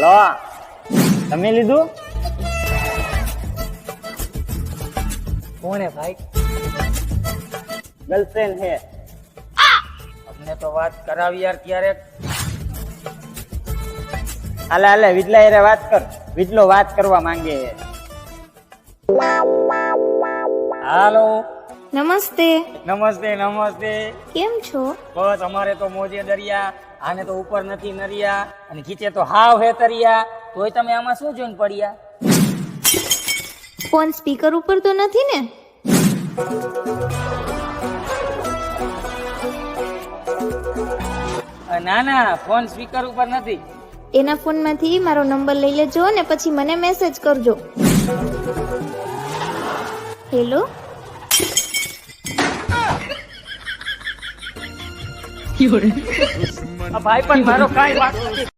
Hello, તમે લીધું? કોણ હે ભાઈ? ગર્લફ્રેન્ડ છે. અમને તો વાત કરાવી યાર ક્યારેક. હાલે વિટલા યારે વાત કર. વિટલો વાત કરવા માંગે છે. હાલો. નમસ્તે. નમસ્તે. કેમ છો? બસ અમારે તો મોજે દરિયા, આને તો ઉપર નથી નરિયા અને ખીચે તો હાવ હે તરિયા. તોય તમે આમાં શું જોઈને પડ્યા? ફોન સ્પીકર ઉપર તો નથી ને? ના ફોન સ્પીકર ઉપર નથી. એના ફોનમાંથી મારો નંબર લઈ લેજો ને પછી મને મેસેજ કરજો. હેલો. ભાઈ પણ મારો કાંઈ વાંક નથી.